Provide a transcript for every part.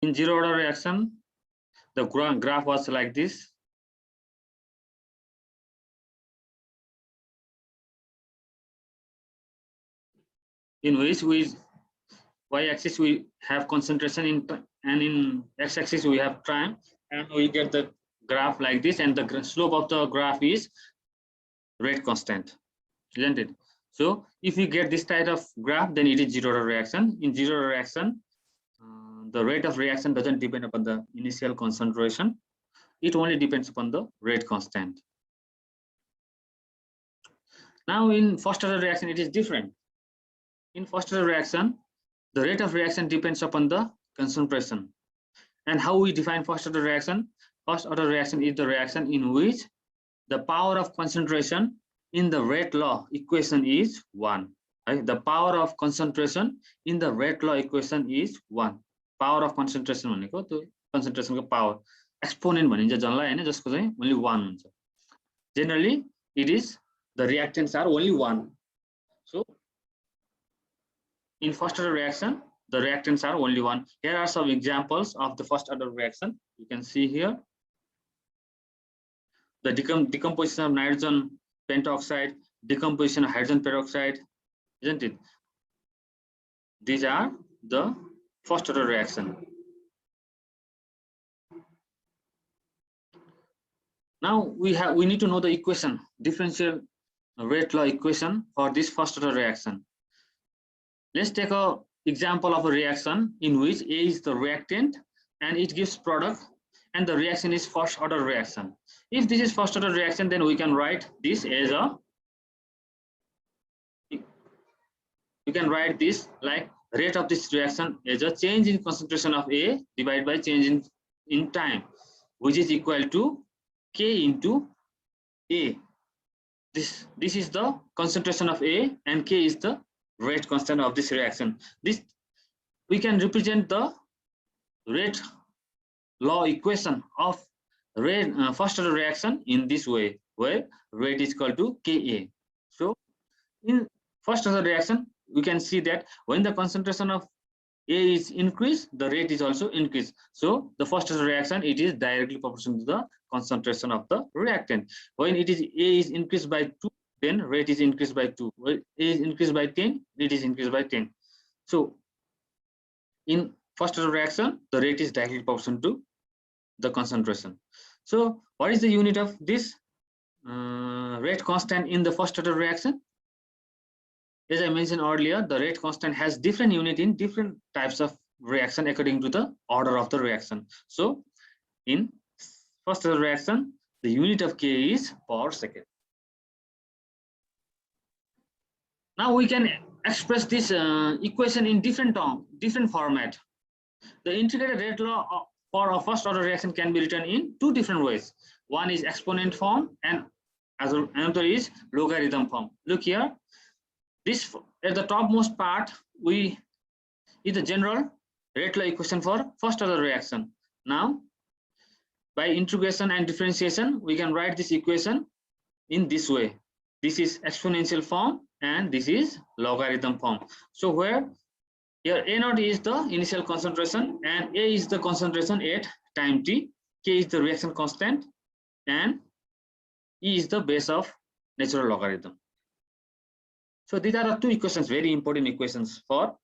In zero order reaction, the graph was like this. In which we y-axis we have concentration and in x-axis we have time, and we get the graph like this, and the slope of the graph is rate constant, isn't it? So if we get this type of graph, then it is zero order reaction. In zero order reaction, the rate of reaction doesn't depend upon the initial concentration. It only depends upon the rate constant. Now in first order reaction, it is different. In first order reaction, the rate of reaction depends upon the concentration. And how we define first order reaction? First order reaction is the reaction in which the power of concentration in the rate law equation is 1. Right? The power of concentration in the rate law equation is 1. Power of concentration भनेको त्यो concentration को power. Exponent भनिन्छ जसलाई हैन, जसको चाहिँ only 1 हुन्छ. Generally, it is the reactants are only 1. So in first order reaction, the reactants are only 1. Here are some examples of the first order reaction. You can see here the decomposition of nitrogen pentoxide, decomposition of hydrogen peroxide, isn't it? These are the first order reaction. Now we need to know the equation, differential rate law equation for this first order reaction. Let's take an example of a reaction in which A is the reactant and it gives product, and the reaction is first order reaction. If this is first order reaction, then we can write this as a, you can write this like rate of this reaction as a change in concentration of A divided by change in time, which is equal to K into A. This is the concentration of A and K is the rate constant of this reaction. This we can represent the rate law equation of rate first order reaction in this way, where rate is equal to Ka. So in first order reaction, we can see that when the concentration of A is increased, the rate is also increased. So the first order reaction, it is directly proportional to the concentration of the reactant. When it is A is increased by 2, then rate is increased by 2. When A is increased by 10, rate is increased by 10. So in first order reaction, the rate is directly proportional to the concentration. So what is the unit of this rate constant in the first order reaction? As I mentioned earlier, the rate constant has different unit in different types of reaction according to the order of the reaction. So in first order reaction, the unit of K is per second. Now we can express this equation in different format. The integrated rate law for a first order reaction can be written in two different ways. One is exponent form and another is logarithm form. Look here, this at the topmost part is the general rate law equation for first order reaction. Now by integration and differentiation, we can write this equation in this way. This is exponential form and this is logarithm form. So where here A0 is the initial concentration and A is the concentration at time t, K is the reaction constant, and E is the base of natural logarithm. So these are the two equations, very important equations for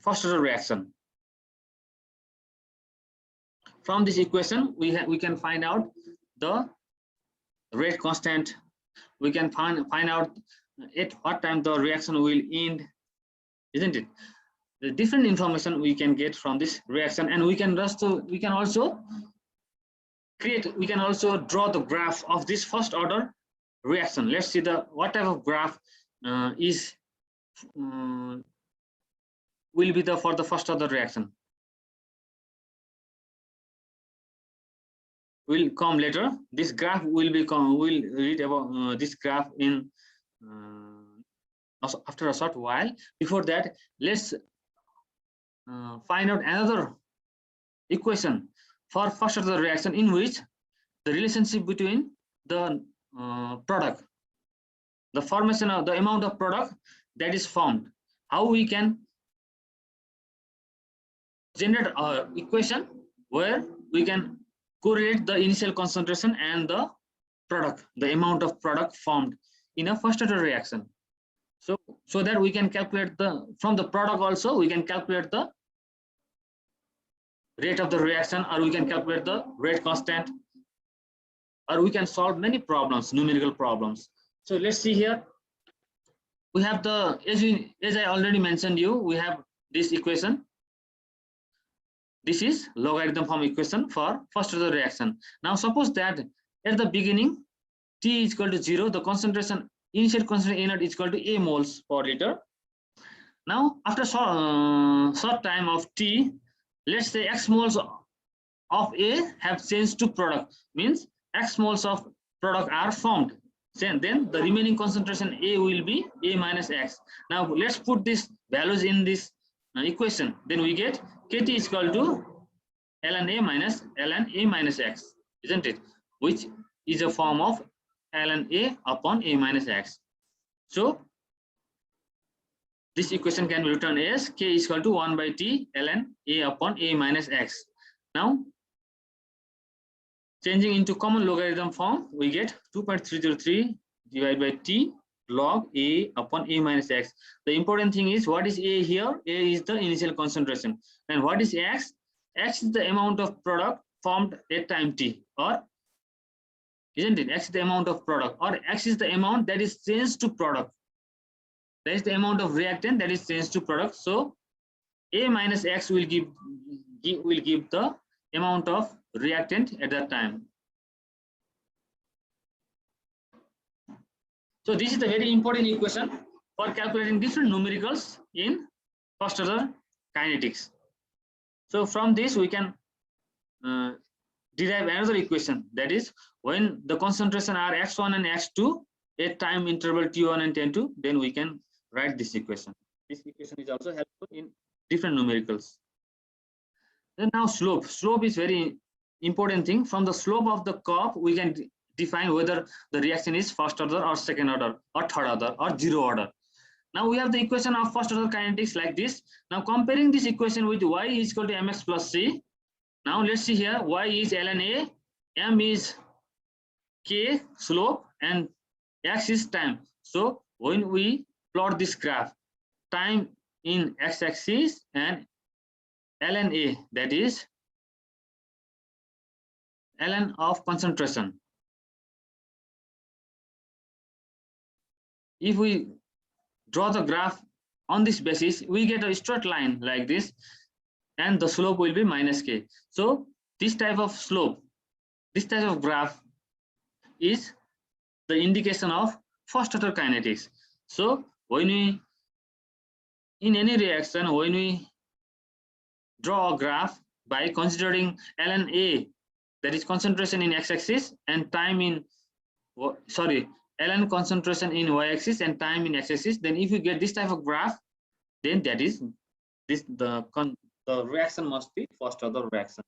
first order reaction. From this equation, we can find out the rate constant. We can find out at what time the reaction will end, isn't it? The different information we can get from this reaction, and we can also draw the graph of this first order reaction. Let's see what type of graph will be for the first order reaction. Will come later. This graph will read about this graph in after a short while. Before that, let's find out another equation for first order reaction in which the relationship between the product, the formation of the amount of product that is formed, how we can generate a equation where we can correlate the initial concentration and the product, the amount of product formed in a first order reaction. So that we can calculate from the product also we can calculate the rate of the reaction, or we can calculate the rate constant, or we can solve many problems, numerical problems. So let's see here. We have the, as I already mentioned you, we have this equation. This is logarithm form equation for first order reaction. Now suppose that at the beginning T is equal to 0, the concentration, initial concentration A0 is equal to A moles per liter. Now after short time of T, let's say X moles of A have changed to product, means X moles of product are formed. Then the remaining concentration A will be A minus X. Now let's put these values in this equation. Then we get KT is equal to ln A minus X, isn't it? Which is a form of ln A upon A minus X. So this equation can be written as K is equal to 1 by T ln A upon A minus X. Now changing into common logarithm form, we get 2.303 divided by T log A upon A minus X. The important thing is, what is A here? A is the initial concentration. And what is X? X is the amount of product formed at time T, or isn't it? X is the amount of product, or X is the amount that is changed to product. That is the amount of reactant that is changed to product. So A minus X will give the amount of reactant at that time. So this is a very important equation for calculating different numericals in first order kinetics. So from this we can derive another equation, that is when the concentration are x1 and x2 at time interval t1 and t2, then we can write this equation. This equation is also helpful in different numericals. Then now slope. Slope is very important thing. From the slope of the curve, we can define whether the reaction is first order or second order or third order or zero order. Now we have the equation of first order kinetics like this. Now comparing this equation with y is equal to mx plus c. Now let's see here, y is ln A, m is k slope, and x is time. So when we plot this graph, time in x-axis and ln A, that is ln of concentration. If we draw the graph on this basis, we get a straight line like this, and the slope will be minus k. So this type of slope, this type of graph is the indication of first order kinetics. So when we, in any reaction, when we draw a graph by considering ln A, that is concentration in x-axis, and time in, ln concentration in y-axis and time in x-axis, then if you get this type of graph, then that is this the reaction must be first order reaction.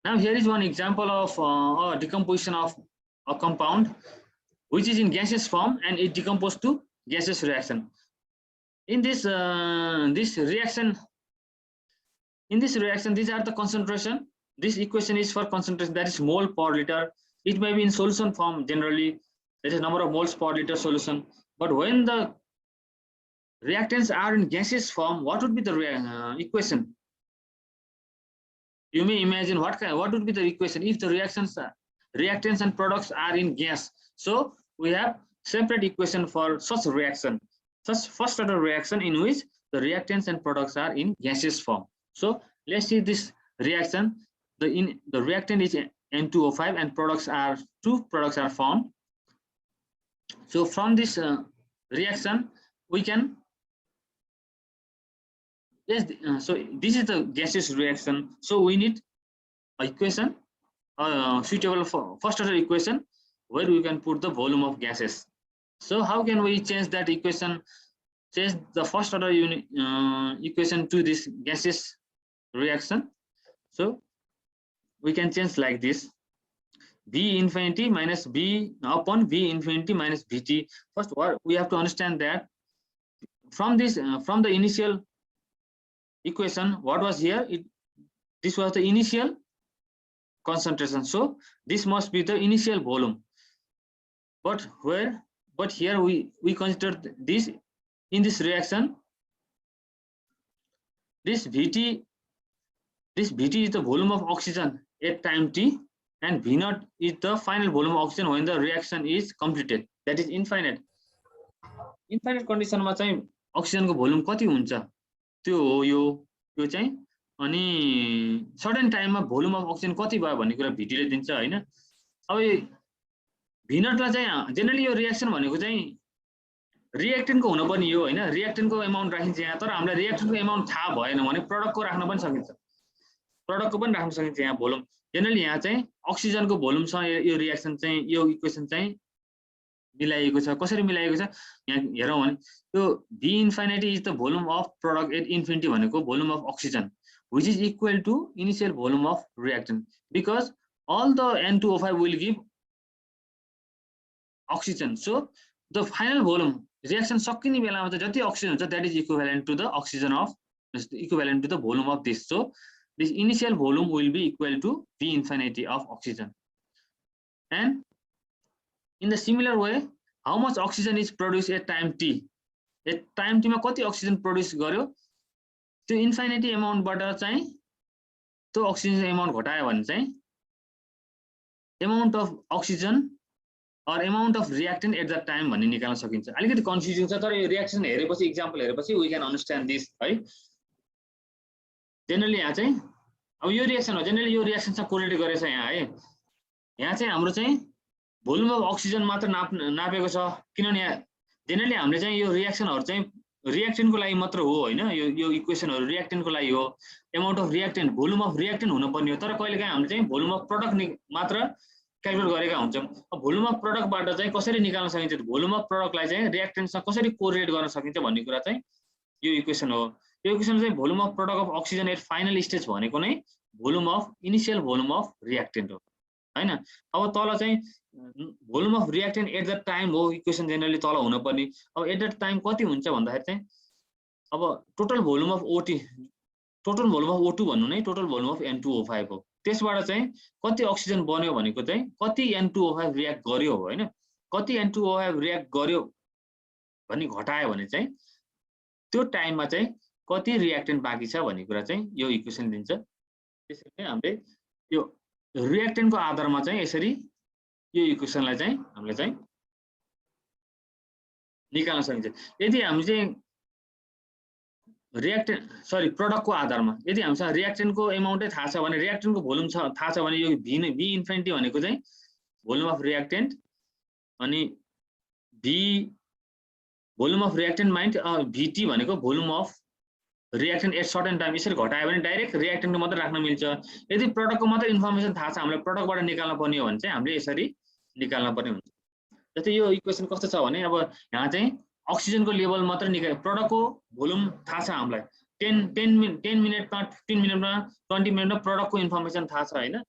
Now here is one example of a decomposition of a compound which is in gaseous form and it decomposed to gaseous reaction. In this reaction, these are the concentration. This equation is for concentration, that is mole per liter. It may be in solution form generally, that is number of moles per liter solution. But when the reactants are in gaseous form, what would be the equation? You may imagine what would be the equation if the reactants and products are in gas. So we have separate equation for such reaction, such first order reaction in which the reactants and products are in gaseous form. So let's see this reaction. The reactant is N2O5 and two products are formed. So from this reaction we can, so this is the gaseous reaction. So we need an equation suitable for first order equation where we can put the volume of gases. So how can we change that equation, change the first order equation to this gaseous reaction? So we can change like this. V infinity minus V upon V infinity minus Vt. First, what we have to understand that from this from the initial equation, what was here? This was the initial concentration. So this must be the initial volume. But here we consider this in this reaction. This Vt is the volume of oxygen at time t, and V0 is the final volume of oxygen when the reaction is completed. That is infinite. Infinite condition मा चाहिँ oxygen को volume कति हुन्छ त्यो हो यो चाहिँ अनि certain टाइममा भोल्युम अफ अक्सिजन कति भयो भन्ने कुरा Vt ले दिन्छ हैन। अब V0 लाई चाहिँ जेनरली यो रिएक्सन भनेको चाहिँ रिएक्टेन्ट को हुन पनि यो हैन, रिएक्टेन्ट को एमाउन्ट राखिन्छ यहाँ, तर हामीलाई रिएक्टेन्ट को एमाउन्ट थाहा भएन भने प्रोडक्ट को राख्न पनि सकिन्छ, प्रोडक्ट को पनि राख्न सकिन्छ यहाँ भोल्युम। जेनरली यहाँ चाहिँ अक्सिजन को भोल्युम सँग यो रिएक्सन चाहिँ यो इक्वेसन चाहिँ मिलाइएको छ। कसरी मिलाइएको छ यहाँ हेरौँ भने यो V infinity is the volume of product at infinity भनेको volume of oxygen which is equal to initial volume of reactant, because all the N2O5 will give oxygen. So the final volume reaction सकिने बेलामा चाहिँ जति oxygen हुन्छ that is equivalent to the oxygen of equivalent to the volume of this. So this initial volume will be equal to V infinity of oxygen. And in the similar way, how much oxygen is produced at time t? At time t मा कति oxygen produce गर्यो त्यो infinity amount बाट चाहिँ त्यो oxygen amount घटायो भने चाहिँ amount of oxygen or amount of reactant at that time भन्ने निकाल्न सकिन्छ। अलिकति कन्फ्युजिङ छ तर यो रिएक्सन हेरेपछि एक्जाम्पल हेरेपछि we can understand this है। जेनरली यहाँ चाहिँ अब यो रिएक्सन हो, जेनरली यो रिएक्सन चाहिँ कोरिलेट गरेछ यहाँ है। यहाँ चाहिँ हाम्रो चाहिँ भोल्युम अफ अक्सिजन मात्र नापेको छ, किनभने यहाँ जेनरली हामीले चाहिँ यो रिएक्सनहरु चाहिँ रिएक्टेन्ट को लागि मात्र हो हैन, यो इक्वेसनहरु रिएक्टेन्ट को लागि हो। Amount of reactant volume of reactant हुन पर्ने हो, तर कहिलेकाहीँ हामीले चाहिँ भोल्युम अफ प्रोडक्ट मात्र क्याल्कुलेट गरेका हुन्छौँ। अब भोल्युम अफ प्रोडक्टबाट चाहिँ कसरी निकाल्न सकिन्छ, भोल्युम अफ प्रोडक्टलाई चाहिँ रिएक्टेन्टसँग कसरी कोरिलेट गर्न सकिन्छ भन्ने कुरा चाहिँ यो इक्वेसन हो। यो इक्वेसन चाहिँ volume of product of oxygen at final stage भनेको नै volume of initial volume of reactant हो हैन। अब तल चाहिँ volume of reactant at the time हो इक्वेसन जेनरली तल हुन पर्ने। अब एट द टाइम कति हुन्छ भन्दाखेरि चाहिँ अब total volume of OT, total volume of O2 भन्नु नै टोटल भोल्युम अफ N2O5 हो। त्यसबाट चाहिँ कति अक्सिजन बन्यो भनेको चाहिँ कति N2O5 रिएक्ट गर्यो हो हैन, कति N2O5 रिएक्ट गर्यो भन्ने घटायो भने चाहिँ त्यो टाइममा चाहिँ कति रिएक्टेन्ट बाँकी छ भन्ने कुरा चाहिँ यो इक्वेसन दिन्छ। त्यसैले हामीले यो रिएक्टेन्टको आधारमा चाहिँ यसरी यो इक्वेसनलाई चाहिँ हामीले चाहिँ निकाल्न सकिन्छ। यदि हामी चाहिँ प्रोडक्टको आधारमा यदि हामीसँग रिएक्टेन्टको एमाउन्टै थाहा छ भने, रिएक्टेन्टको भोल्युम थाहा छ भने यो V इन्फिनिटी भनेको चाहिँ भोल्युम अफ रिएक्टेन्ट अनि volume of reactant mind Vt भनेको volume of reactant at certain time, यसरी घटायो भने डाइरेक्ट रिएक्टेन्टको मात्र राख्न मिल्छ। यदि प्रोडक्टको मात्र इन्फर्मेसन थाहा छ हामीलाई प्रोडक्टबाट निकाल्न पर्ने हो भने चाहिँ हामीले यसरी निकाल्न पर्ने हुन्छ। जस्तै यो इक्वेसन कस्तो छ भने अब यहाँ चाहिँ अक्सिजनको लेभल मात्र निकाल, प्रोडक्टको भोल्युम थाहा छ हामीलाई 10 मिनेटमा 15 मिनेटमा 20 मिनेटमा प्रोडक्टको इन्फर्मेसन थाहा छ हैन।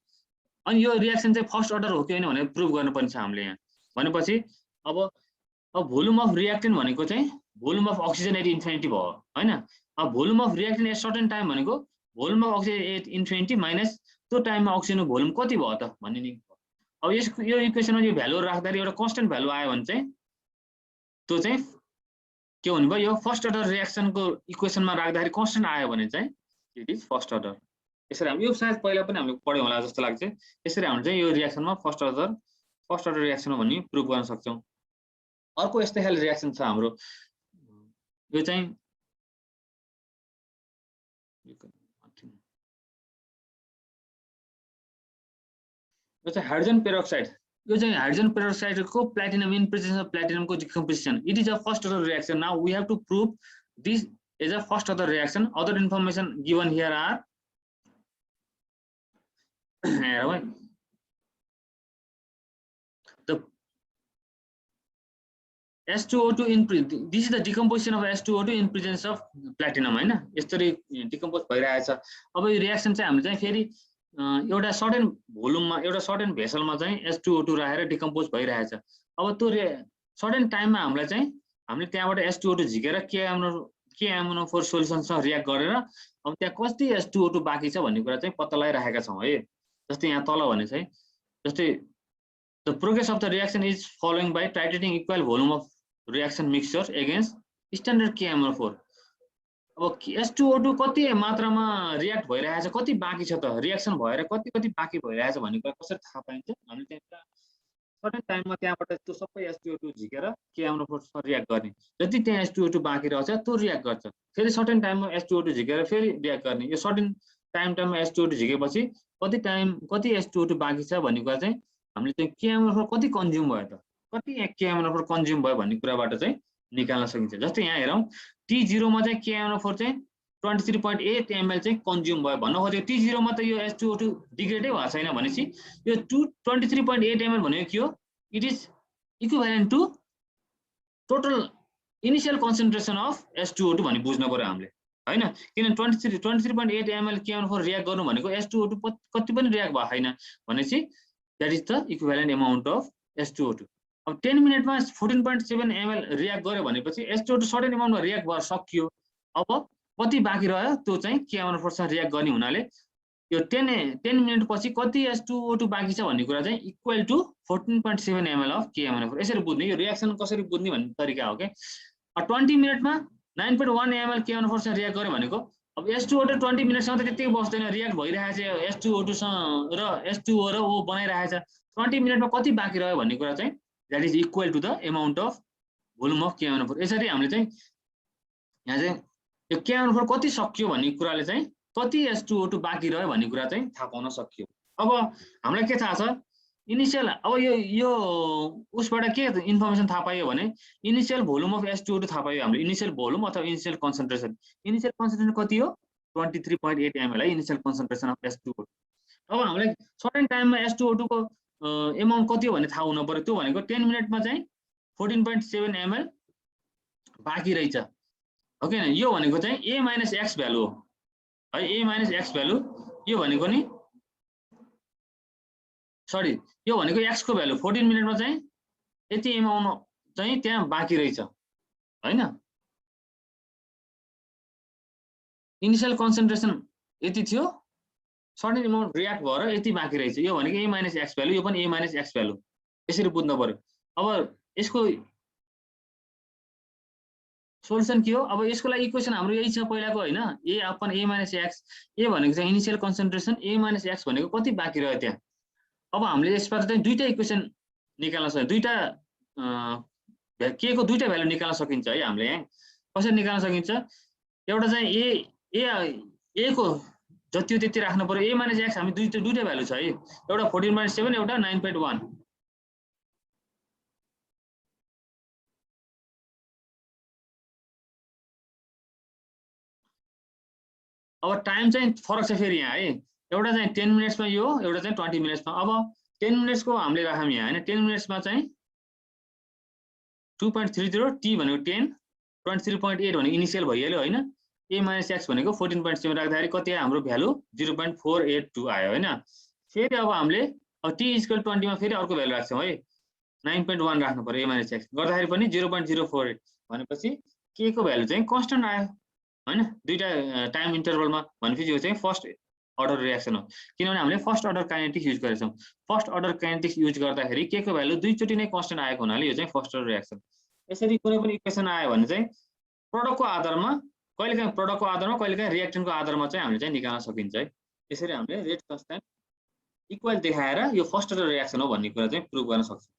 अनि यो रिएक्सन चाहिँ फर्स्ट अर्डर हो कि हैन भनेर प्रुभ गर्नुपर्ने छ हामीले यहाँ। भनेपछि अब भोल्युम अफ रिएक्टेन्ट भनेको चाहिँ volume of oxygen at infinity भयो हैन। अब volume of reactant at certain time भनेको volume of oxygen at infinity minus त्यो टाइममा अक्सिजनको भोल्युम कति भयो त भन्ने नि। अब यो इक्वेसनमा यो भ्यालु राख्दाखेरि एउटा कन्स्टेन्ट भ्यालु आयो भने चाहिँ त्यो चाहिँ के हुने भयो, यो फर्स्ट अर्डर रिएक्सनको इक्वेसनमा राख्दाखेरि कन्स्टेन्ट आयो भने चाहिँ इट इज फर्स्ट अर्डर। यसरी हामी यो सायद पहिला पनि हामीले पढ्यौँ होला जस्तो लाग्छ। यसरी हामीले चाहिँ यो रिएक्सनमा फर्स्ट अर्डर रिएक्सन हो भन्ने प्रुभ गर्न सक्छौँ। अर्को यस्तै खाले रिएक्सन छ हाम्रो, यो चाहिँ हाइड्रोजन पेरोक्साइड। यो चाहिँ हाइड्रोजन पेरोक्साइडको प्लैटिनम इन प्रेजेन्स अफ प्लैटिनमको decomposition, it is a first order reaction. Now we have to prove this is a first order reaction. Other information given here are the S2O2 in this is the decomposition of S2O2 in presence of platinum हैन। यसरी decompose भइरहेछ। अब यो reaction चाहिँ हामीले चाहिँ फेरि एउटा certain भोल्युममा एउटा सर्टेन भेसलमा चाहिँ H2O2 राखेर डिकम्पोज भइरहेछ। अब त्यो सर्टेन टाइममा हामीलाई चाहिँ हामीले त्यहाँबाट H2O2 झिकेर KMnO4 सोल्युसनसँग रियाक्ट गरेर अब त्यहाँ कति H2O2 बाँकी छ भन्ने कुरा चाहिँ पत्ता लगाइरहेका छौँ है। जस्तै यहाँ तल भने चाहिँ जस्तै the progress of the reaction is following by titrating equal volume of reaction mixture against standard KMnO4। अब H2O2 कति मात्रामा रियाक्ट भइरहेछ, कति बाँकी छ त, रिएक्सन भएर कति कति बाँकी भइरहेछ भन्ने कुरा कसरी थाहा पाइन्छ? हामीले त्यहाँ सर्टेन टाइममा त्यहाँबाट त्यो सबै H2O2 झिकेर KMnO4सँग रियाक्ट गर्ने। जति त्यहाँ H2O2 बाँकी रहेछ त्यो रियाक्ट गर्छ। फेरि सर्टेन टाइममा H2O2 झिकेर फेरि रियाक्ट गर्ने। यो सर्टेन टाइममा H2O2 झिकेपछि कति H2O2 बाँकी छ भन्ने कुरा चाहिँ हामीले चाहिँ KMnO4 कति कन्ज्युम भयो त, कति KMnO4 कन्ज्युम भयो भन्ने कुराबाट चाहिँ निकाल्न सकिन्छ। जस्तै यहाँ हेरौँ T0 मा चाहिँ KMnO4 चाहिँ 23.8 ml चाहिँ कन्ज्युम भयो भन्न खोजेको। T0 मा त यो H2O2 डिग्रेडै भएको छैन भनेपछि यो 23.8 ml भनेको के हो? It is equivalent to total initial concentration of H2O2 भन्ने बुझ्नु पर्यो हामीले हैन। किन 23.8 ml KMnO4 रियाक्ट गर्नु भनेको H2O2 कति पनि रियाक्ट भएको छैन भनेपछि that is the equivalent amount of H2O2। अब 10 मिनेटमा 14.7 ml रियाक्ट गर्यो भनेपछि H2O2 सर्टेन अमाउन्टमा रियाक्ट भएर सकियो। अब कति बाँकी रह्यो त्यो चाहिँ KMnO4 सँग रियाक्ट गर्ने हुनाले यो 10 मिनेट पछि कति H2O2 बाँकी छ भन्ने कुरा चाहिँ equal to 14.7 ml of KMnO4। यसरी बुझ्ने, यो रिएक्सन कसरी बुझ्ने भन्ने तरिका हो के। 20 मिनेटमा 9.1 ml KMnO4 सँग रियाक्ट गर्यो भनेको अब H2O2 20 मिनेटसम्म त त्यतिकै बस्दैन, रियाक्ट भइरहेछ H2O2 सँग र H2O र O बनाइरहेछ। 20 मिनेटमा कति बाँकी रह्यो भन्ने कुरा चाहिँ that is equal to the amount of volume of KMnO4। यसरी हामीले चाहिँ यहाँ चाहिँ यो KMnO4 कति सकियो भन्ने कुराले चाहिँ कति H2O2 बाँकी रह्यो भन्ने कुरा चाहिँ थाहा पाउन सकियो। अब हामीलाई के थाहा छ इनिशियल, अब यो उसबाट के इन्फर्मेसन थाहा पायो भने इनिशियल भोल्युम अफ H2O2 थाहा पायो हामीले। इनिशियल भोल्युम अथवा इनिशियल कन्सन्ट्रेसन कति हो? 23.8 ml है इनिशियल कन्सन्ट्रेसन अफ H2O2। अब हामीलाई सर्टेन टाइममा H2O2 को एमाउन्ट कति हो भन्ने थाहा हुनु पर्यो। त्यो भनेको 10 मिनेटमा चाहिँ 14.7 ml बाँकी रहेछ हो कि हैन। यो भनेको चाहिँ A माइनस एक्स भ्यालु हो है। A माइनस एक्स भ्यालु यो भनेको नि सरी यो भनेको एक्स को भ्यालु 14 मिनेटमा चाहिँ यति एमाउन्ट चाहिँ त्यहाँ बाँकी रहेछ हैन। इनिशियल कन्सन्ट्रेसन यति थियो, सर्टेन एमाउन्ट रियाक्ट भएर यति बाँकी रहेछ। यो भनेको A माइनस एक्स भ्यालु, यो पनि A माइनस एक्स भ्यालु। यसरी बुझ्नु पर्यो। अब यसको सोल्युसन के हो? अब यसको लागि इक्वेसन हाम्रो यही छ पहिलाको हैन, A upon A minus x. A भनेको चाहिँ initial concentration, A minus x भनेको कति बाँकी रह्यो त्यहाँ। अब हामीले यसबाट चाहिँ दुईटा इक्वेसन निकाल्न सक्छ, दुईटा के को दुईटा भ्यालु निकाल्न सकिन्छ है हामीले। यहाँ कसरी निकाल्न सकिन्छ? एउटा चाहिँ A को जति त्यति राख्नु पर्यो। A माइनस एक्स हामी दुईटा भ्यालु छ है, एउटा 14.7 एउटा 9.1। अब टाइम चाहिँ फरक छ फेरि यहाँ है, एउटा चाहिँ 10 मिनेट्समा यो, एउटा चाहिँ 20 मिनेट्समा। अब 10 मिनेट्सको हामीले राखौँ यहाँ हैन। 10 मिनेट्समा चाहिँ 2.30 t भनेको 10, 23.8 भनेको इनिशियल भइहाल्यो हैन। A माइनस एक्स भनेको 14.7 राख्दाखेरि कति आयो हाम्रो भ्यालु? 0.482 आयो हैन। फेरि अब हामीले t इक्वल 20 मा फेरि अर्को भ्यालु राख्छौँ है, 9.1 राख्नु पर्यो A माइनस एक्स गर्दाखेरि पनि 0.048 भनेपछि k को भ्यालु चाहिँ कन्स्टन्ट आयो हैन। दुईटा टाइम इन्टरभलमा भनेपछि यो चाहिँ फर्स्ट अर्डर रिएक्सन हो, किनभने हामीले फर्स्ट अर्डर काइनेटिक्स युज गरेछौँ। फर्स्ट अर्डर काइनेटिक्स युज गर्दाखेरि के को भ्यालु दुईचोटि नै कन्स्टन्ट आएको हुनाले यो चाहिँ फर्स्ट अर्डर रिएक्सन। यसरी कुनै पनि इक्वेसन आयो भने चाहिँ प्रोडक्टको आधारमा, कहिलेकाहीँ प्रोडक्टको आधारमा, कहिलेकाहीँ रिएक्टेन्टको आधारमा चाहिँ हामीले चाहिँ निकाल्न सकिन्छ है। यसरी हामीले रेट कन्स्टेन्ट इक्वल देखाएर यो फर्स्ट अर्डर रिएक्सन हो भन्ने कुरा चाहिँ प्रुभ गर्न सक्छौँ।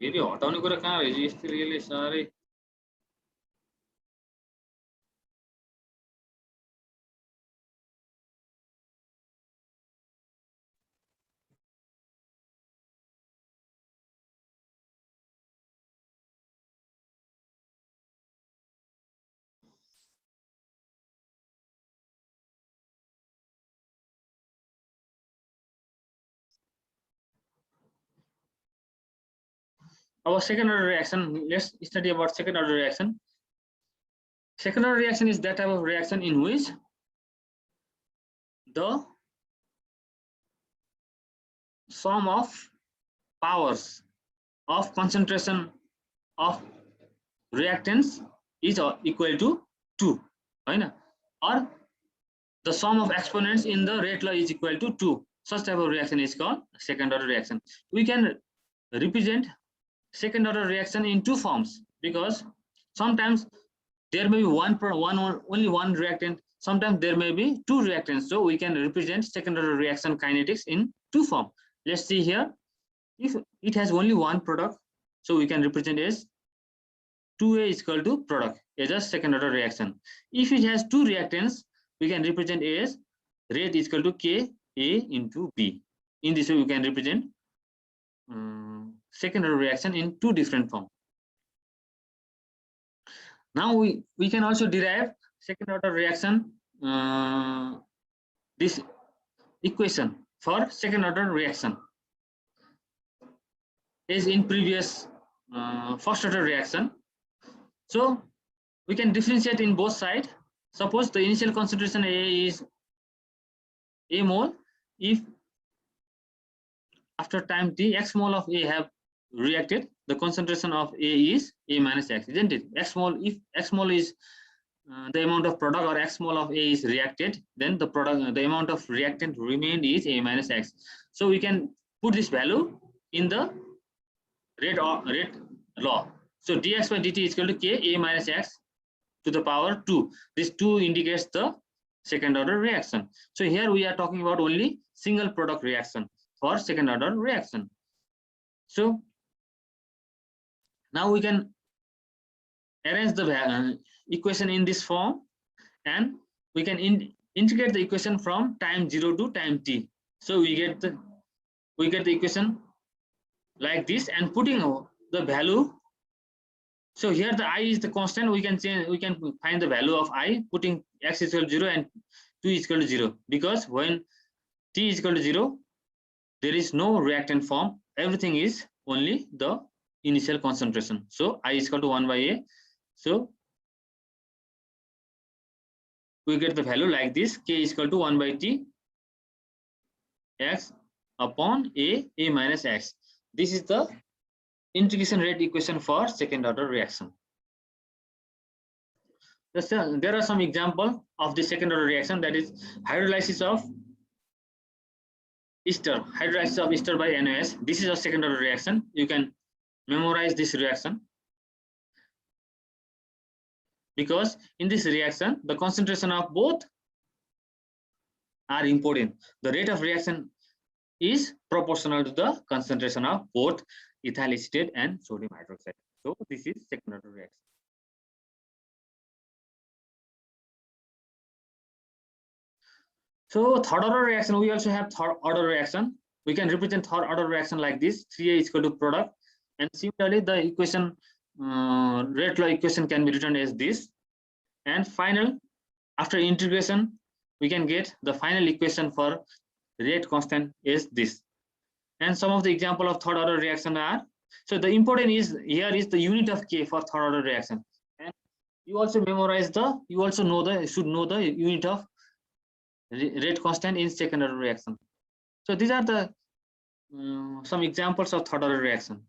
फेरि हटाउने कुरा कहाँ रहेछ यस्तो रियली साह्रै Our second order reaction, let's study about second order reaction. Second order reaction is that type of reaction in which the sum of powers of concentration of reactants is equal to 2, right? Or the sum of exponents in the rate law is equal to 2. Such type of reaction is called second order reaction. We can represent second order reaction in two forms, because sometimes there may be only one reactant, sometimes there may be two reactants, so we can represent second order reaction kinetics in two form. Let's see here. If it has only one product, so we can represent as 2A is equal to product as a second order reaction. If it has two reactants, we can represent as rate is equal to Ka into B. In this way, we can represent second order reaction in two different forms. Now we can also derive second order reaction, this equation for second order reaction is in previous first order reaction. So we can differentiate in both sides. Suppose the initial concentration A is A mole. If after time t, x mole of A have reacted, the concentration of A is A minus x, isn't it? X mole, if x mole is the amount of product, or x mole of A is reacted, then the product, the amount of reactant remained is A minus x. So we can put this value in the rate law. So dx by dt is equal to K A minus x to the power 2. This 2 indicates the second order reaction. So here we are talking about only single product reaction for second order reaction. So now we can arrange the equation in this form, and we can integrate the equation from time 0 to time t. So we get the equation like this, and putting the value. So here the I is the constant. We can find the value of I, putting x is equal to 0 and 2 is equal to 0, because when t is equal to 0, there is no reactant form. Everything is only the initial concentration. So I is equal to 1 by A. So we get the value like this: K is equal to 1 by T x upon A minus x. This is the integration rate equation for second order reaction. There are some examples of the second order reaction, that is hydrolysis of ester, by NaOH. This is a second order reaction. You can memorize this reaction, because in this reaction the concentration of both are important. The rate of reaction is proportional to the concentration of both ethyl acetate and sodium hydroxide. So this is second order reaction. So third order reaction, we also have third order reaction. We can represent third order reaction like this: 3A is equal to product, and similarly the equation, rate law equation, can be written as this. And final, after integration, we can get the final equation for rate constant is this. And some of the example of third order reaction are, so the important is here is the unit of K for third order reaction, and you also memorize the, you also know the, should know the unit of rate constant in second order reaction. So these are the some examples of third order reaction.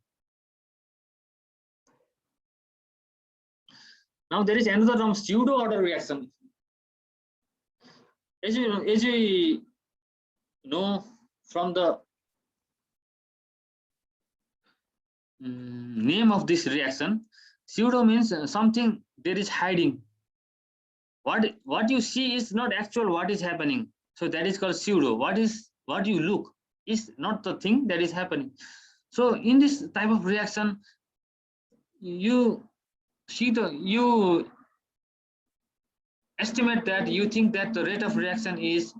Now there is another term, pseudo order reaction. As we know from the name of this reaction, pseudo means something there is hiding. What you see is not actual what is happening. So that is called pseudo. What you look is not the thing that is happening. So in this type of reaction, you estimate that you think that the rate of reaction is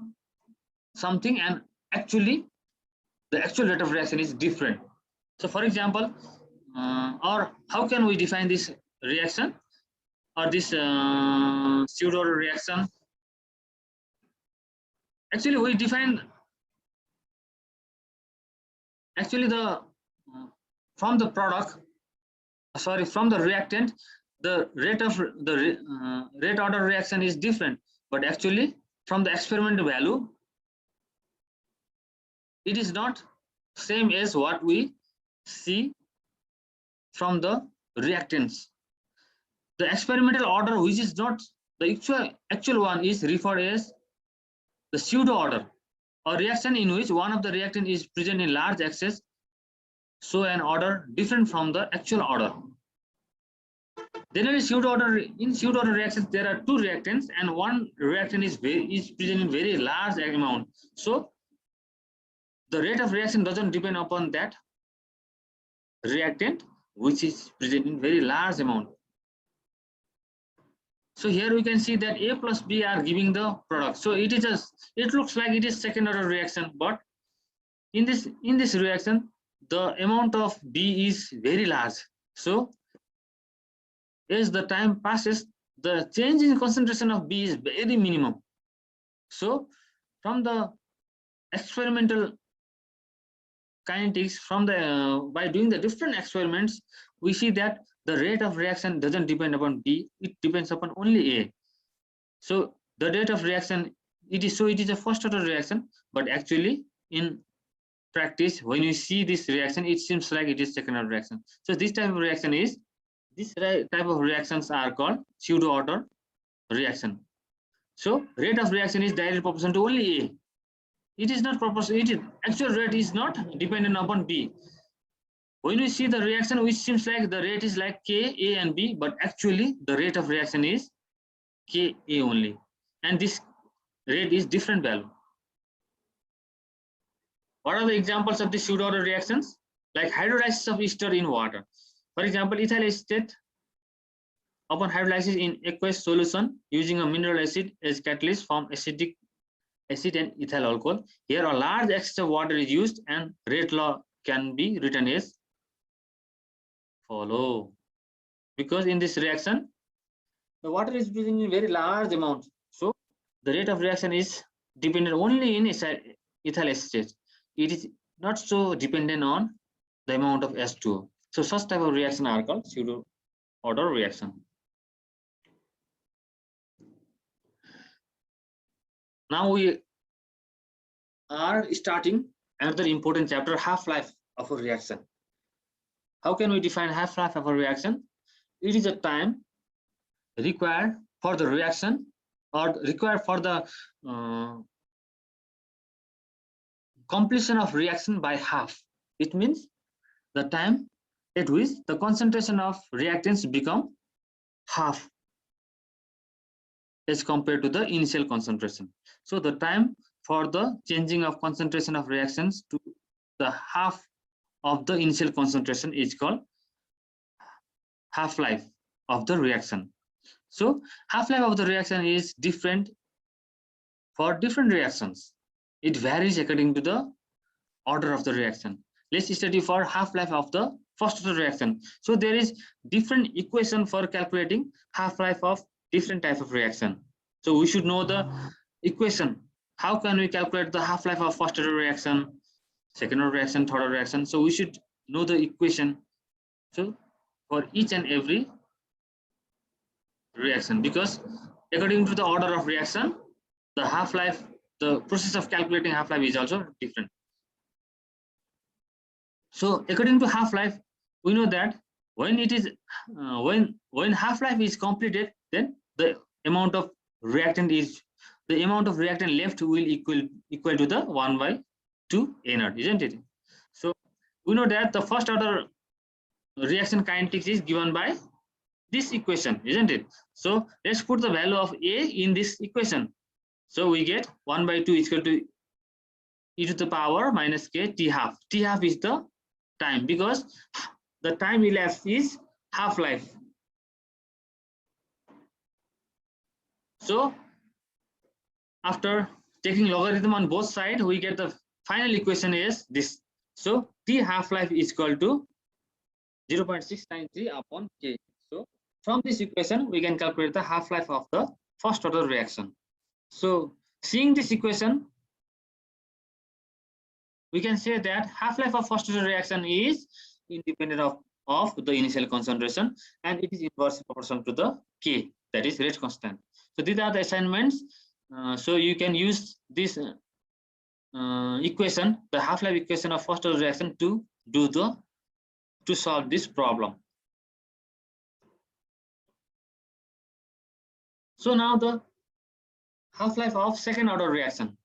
something, and actually the actual rate of reaction is different. So for example, or how can we define this reaction, or this pseudo reaction? Actually we define, actually the from the product sorry, from the reactant, the rate of the rate order reaction is different, but actually from the experimental value, it is not same as what we see from the reactants. The experimental order, which is not the actual one, is referred as the pseudo order, or reaction in which one of the reactant is present in large excess, so an order different from the actual order. Generally, in pseudo order reactions, there are two reactants, and one reactant is present in very large amount. So the rate of reaction doesn't depend upon that reactant which is present in very large amount. So here we can see that A plus B are giving the product. So it looks like it is second order reaction, but in this reaction, the amount of B is very large. So as the time passes, the change in concentration of B is very minimum. So from the experimental kinetics, from the by doing the different experiments, we see that the rate of reaction doesn't depend upon B, it depends upon only A. So the rate of reaction, it is a first order reaction, but actually in practice, when you see this reaction, it seems like it is second order reaction. So this type of reactions are called pseudo order reaction. So rate of reaction is directly proportional to only A. It is not proportional. Actual rate is not dependent upon B. When we see the reaction, which seems like the rate is like K, A, and B, but actually the rate of reaction is Ka only, and this rate is different value. What are the examples of the pseudo order reactions? Like hydrolysis of ester in water. For example, ethyl acetate upon hydrolysis in aqueous solution using a mineral acid as catalyst form acetic acid and ethyl alcohol. Here a large excess of water is used, and rate law can be written as follow. Because in this reaction, the water is present in very large amount, so the rate of reaction is dependent only in ethyl acetate. It is not so dependent on the amount of H2O. So such type of reaction are called pseudo order reaction. Now we are starting another important chapter, half-life of a reaction. How can we define half-life of a reaction? It is a time required for the reaction, or required for the completion of reaction by half. It means the time at which the concentration of reactants become half as compared to the initial concentration. So the time for the changing of concentration of reactions to the half of the initial concentration is called half-life of the reaction. So half-life of the reaction is different for different reactions. It varies according to the order of the reaction. Let's study for half-life of the first order reaction. So there is different equation for calculating half-life of different type of reaction. So we should know the equation. How can we calculate the half-life of first order reaction, second order reaction, third order reaction? So we should know the equation. So for each and every reaction, because according to the order of reaction, the half-life, the process of calculating half-life is also different. So according to half-life, we know that when it is when half-life is completed, then the amount of reactant left will equal to the 1/2 n0, isn't it? So we know that the first order reaction kinetics is given by this equation, isn't it? So let's put the value of A in this equation. So we get 1/2 is equal to e to the power minus k t half. T half is the time, because the time elapsed is half-life. So after taking logarithm on both sides, we get the final equation is this. So T half-life is equal to 0.693 upon K. So from this equation, we can calculate the half-life of the first order reaction. So seeing this equation, we can say that half-life of first order reaction is independent of of the initial concentration, and it is inversely proportional to the K, that is rate constant. So these are the assignments. So you can use this equation, the half-life equation of first order reaction, to solve this problem. So now the half-life of second order reaction.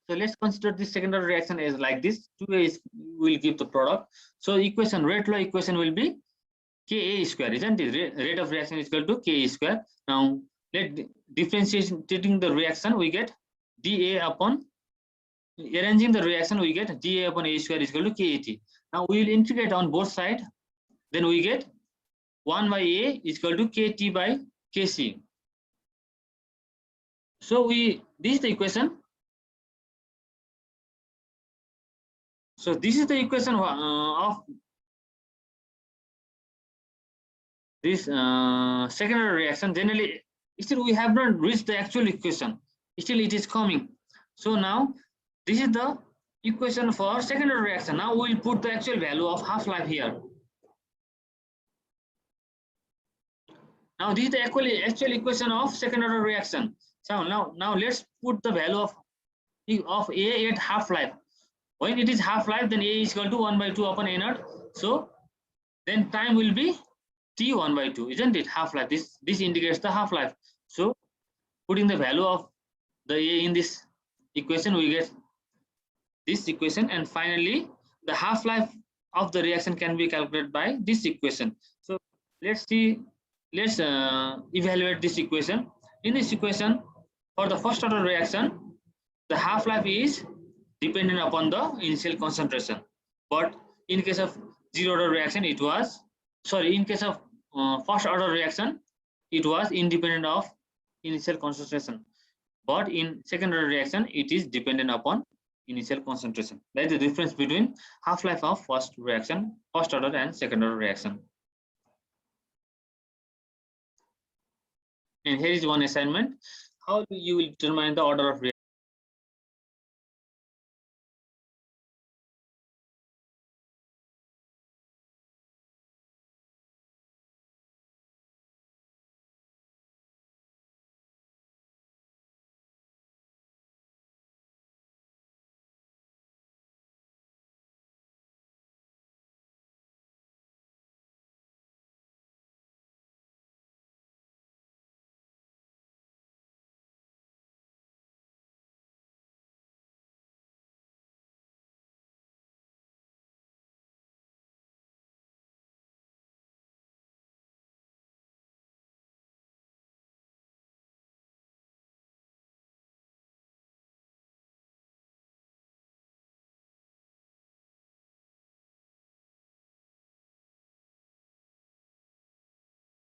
So let's consider this second order reaction as like this. 2A will give the product. So equation, rate law equation will be Ka square, isn't it? Rate of reaction is equal to Ka square. Now let differentiating the reaction, we get dA upon, arranging the reaction, we get dA upon A square is equal to KAT. Now we will integrate on both sides, then we get 1 by A is equal to KT by Kc. So this is the equation. So this is the equation of this second order reaction. Generally, still we have not reached the actual equation. Still it is coming. So now this is the equation for second order reaction. Now we will put the actual value of half-life here. Now this is the actual equation of second order reaction. So now let's put the value of A at half-life. When it is half-life, then A is equal to 1 by 2 upon A naught. So then time will be T 1 by 2, isn't it? Half-life. This indicates the half-life. So putting the value of the A in this equation, we get this equation, and finally the half-life of the reaction can be calculated by this equation. So let's evaluate this equation. In this equation, for the first order reaction, the half-life is dependent upon the initial concentration, but in case of zero order reaction, it was, sorry, in case of first order reaction, it was independent of initial concentration, but in second order reaction, it is dependent upon initial concentration. That is the difference between half-life of first order and second order reaction. And here is one assignment: how you will determine the order of reaction.